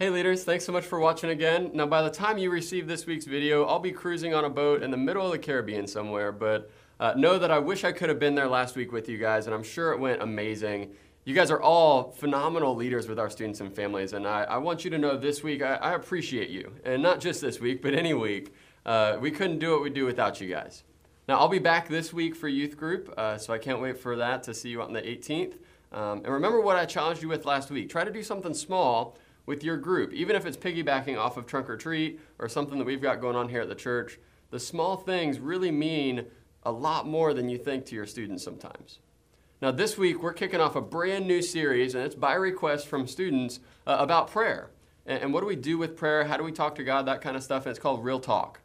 Hey leaders, thanks so much for watching again. Now by the time you receive this week's video, I'll be cruising on a boat in the middle of the Caribbean somewhere, but know that I wish I could have been there last week with you guys, and I'm sure it went amazing. You guys are all phenomenal leaders with our students and families, and I want you to know this week I appreciate you. And not just this week, but any week. We couldn't do what we do without you guys. Now I'll be back this week for youth group, so I can't wait for that to see you on the 18th. And remember what I challenged you with last week. Try to do something small with your group, even if it's piggybacking off of Trunk or Treat or something that we've got going on here at the church. The small things really mean a lot more than you think to your students sometimes. Now this week we're kicking off a brand new series, and it's by request from students about prayer. And what do we do with prayer? How do we talk to God? That kind of stuff. And it's called Real Talk.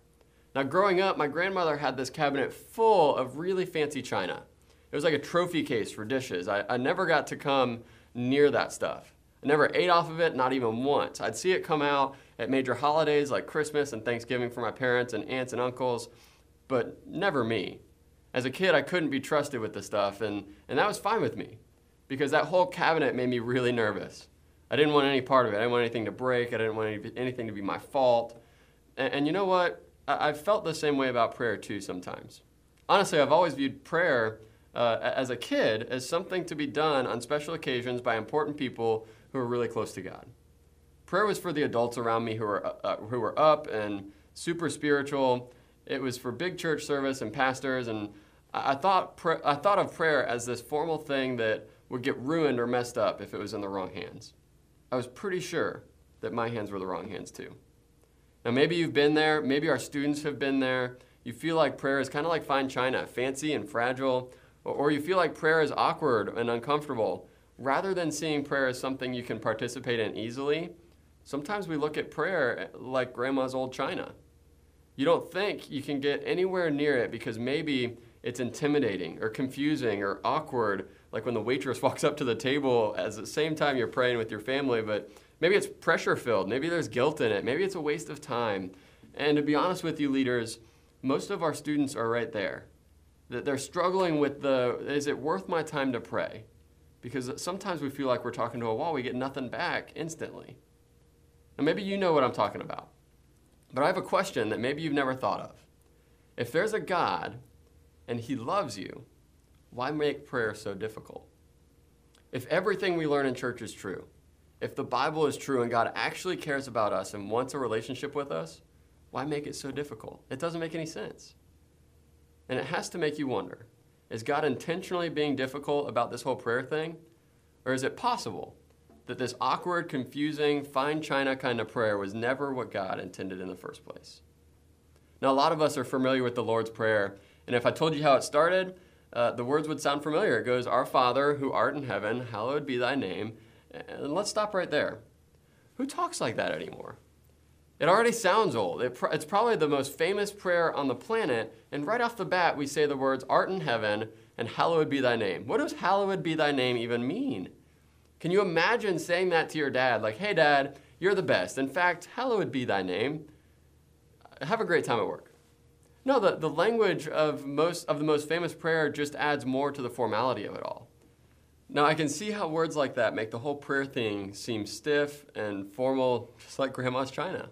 Now growing up, my grandmother had this cabinet full of really fancy china. It was like a trophy case for dishes. I never got to come near that stuff. I never ate off of it, not even once. I'd see it come out at major holidays like Christmas and Thanksgiving for my parents and aunts and uncles, but never me. As a kid, I couldn't be trusted with the stuff, and that was fine with me because that whole cabinet made me really nervous. I didn't want any part of it. I didn't want anything to break. I didn't want anything to be my fault. And you know what? I've felt the same way about prayer too sometimes. Honestly, I've always viewed prayer as a kid as something to be done on special occasions by important people who are really close to God. Prayer was for the adults around me who were up and super spiritual. It was for big church service and pastors, and I thought of prayer as this formal thing that would get ruined or messed up if it was in the wrong hands. I was pretty sure that my hands were the wrong hands too. Now maybe you've been there, maybe our students have been there. You feel like prayer is kind of like fine china, fancy and fragile, or you feel like prayer is awkward and uncomfortable. Rather than seeing prayer as something you can participate in easily, sometimes we look at prayer like grandma's old china. You don't think you can get anywhere near it because maybe it's intimidating or confusing or awkward, like when the waitress walks up to the table at the same time you're praying with your family, but maybe it's pressure-filled, maybe there's guilt in it, maybe it's a waste of time. And to be honest with you, leaders, most of our students are right there. That they're struggling with is it worth my time to pray? Because sometimes we feel like we're talking to a wall, we get nothing back instantly. And maybe you know what I'm talking about. But I have a question that maybe you've never thought of. If there's a God and He loves you, why make prayer so difficult? If everything we learn in church is true, if the Bible is true and God actually cares about us and wants a relationship with us, why make it so difficult? It doesn't make any sense. And it has to make you wonder, is God intentionally being difficult about this whole prayer thing? Or is it possible that this awkward, confusing, fine china kind of prayer was never what God intended in the first place? Now, a lot of us are familiar with the Lord's Prayer, and if I told you how it started, the words would sound familiar. It goes, "Our Father, who art in heaven, hallowed be thy name." And let's stop right there. Who talks like that anymore? It already sounds old. It's probably the most famous prayer on the planet, and right off the bat we say the words, "Art in heaven, and hallowed be thy name." What does hallowed be thy name even mean? Can you imagine saying that to your dad, like, "Hey dad, you're the best. In fact, hallowed be thy name. Have a great time at work." No, the language of the most famous prayer just adds more to the formality of it all. Now I can see how words like that make the whole prayer thing seem stiff and formal, just like grandma's china.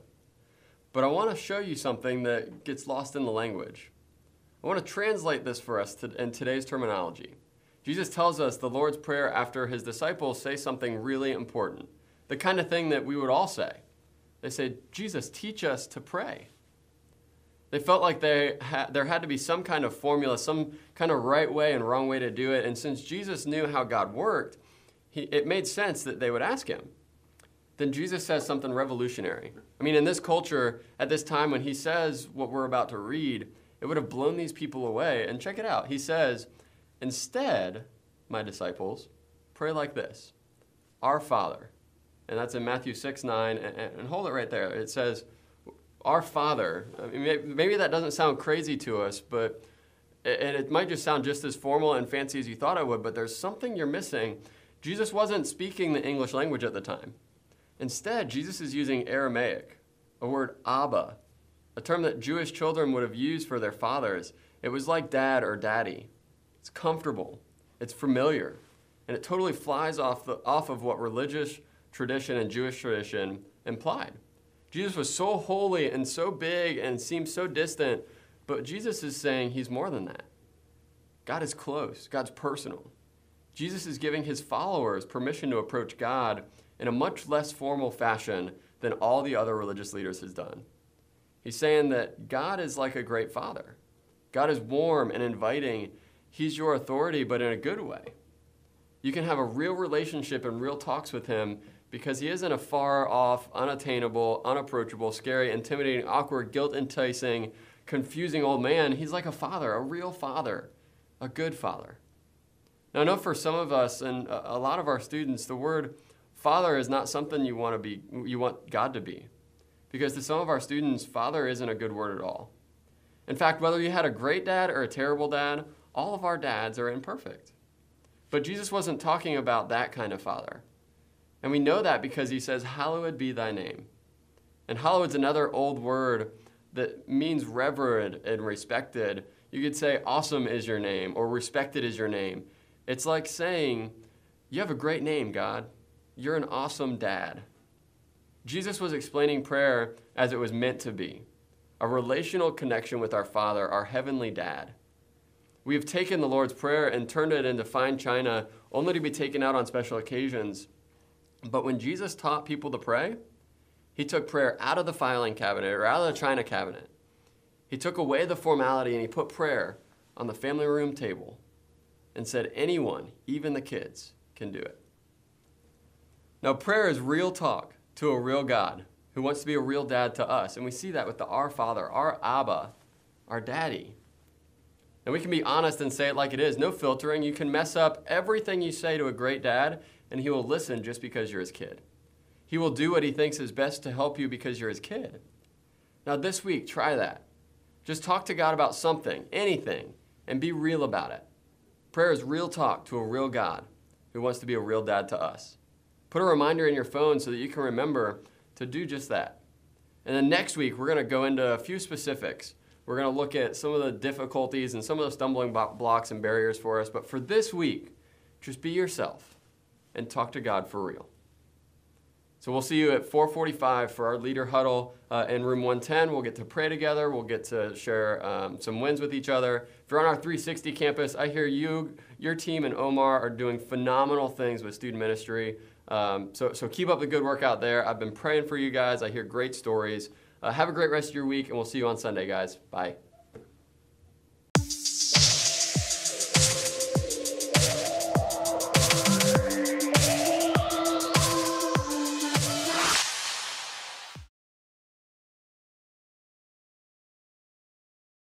But I want to show you something that gets lost in the language. I want to translate this for us in today's terminology. Jesus tells us the Lord's Prayer after His disciples say something really important, the kind of thing that we would all say. They say, "Jesus, teach us to pray." They felt like there had to be some kind of formula, some kind of right way and wrong way to do it. And since Jesus knew how God worked, it made sense that they would ask Him. Then Jesus says something revolutionary. I mean, in this culture, at this time when He says what we're about to read, it would have blown these people away. And check it out. He says, "Instead, my disciples, pray like this, Our Father." And that's in Matthew 6:9. And hold it right there. It says, Our Father. I mean, maybe that doesn't sound crazy to us, but it might just sound just as formal and fancy as you thought it would, but there's something you're missing. Jesus wasn't speaking the English language at the time. Instead, Jesus is using Aramaic, a word Abba, a term that Jewish children would have used for their fathers. It was like dad or daddy. It's comfortable, it's familiar, and it totally flies off of what religious tradition and Jewish tradition implied. Jesus was so holy and so big and seemed so distant, but Jesus is saying he's more than that. God is close. God's personal. Jesus is giving his followers permission to approach God in a much less formal fashion than all the other religious leaders has done. He's saying that God is like a great father. God is warm and inviting. He's your authority, but in a good way. You can have a real relationship and real talks with him because he isn't a far-off, unattainable, unapproachable, scary, intimidating, awkward, guilt-enticing, confusing old man. He's like a father, a real father, a good father. Now, I know for some of us and a lot of our students, the word father is not something you want God to be. Because to some of our students, father isn't a good word at all. In fact, whether you had a great dad or a terrible dad, all of our dads are imperfect. But Jesus wasn't talking about that kind of father. And we know that because he says, hallowed be thy name. And hallowed's another old word that means revered and respected. You could say awesome is your name or respected is your name. It's like saying, you have a great name, God. You're an awesome dad. Jesus was explaining prayer as it was meant to be, a relational connection with our Father, our heavenly dad. We have taken the Lord's Prayer and turned it into fine china only to be taken out on special occasions. But when Jesus taught people to pray, he took prayer out of the filing cabinet or out of the china cabinet. He took away the formality and he put prayer on the family room table and said anyone, even the kids, can do it. Now, prayer is real talk to a real God who wants to be a real dad to us. And we see that with the Our Father, our Abba, our daddy. And we can be honest and say it like it is. No filtering. You can mess up everything you say to a great dad, and he will listen just because you're his kid. He will do what he thinks is best to help you because you're his kid. Now this week, try that. Just talk to God about something, anything, and be real about it. Prayer is real talk to a real God who wants to be a real dad to us. Put a reminder in your phone so that you can remember to do just that. And then next week, we're going to go into a few specifics. We're going to look at some of the difficulties and some of the stumbling blocks and barriers for us. But for this week, just be yourself and talk to God for real. So we'll see you at 4:45 for our leader huddle in room 110. We'll get to pray together. We'll get to share some wins with each other. If you're on our 360 campus, I hear your team and Omar are doing phenomenal things with student ministry. So keep up the good work out there. I've been praying for you guys. I hear great stories. Have a great rest of your week, and we'll see you on Sunday, guys. Bye.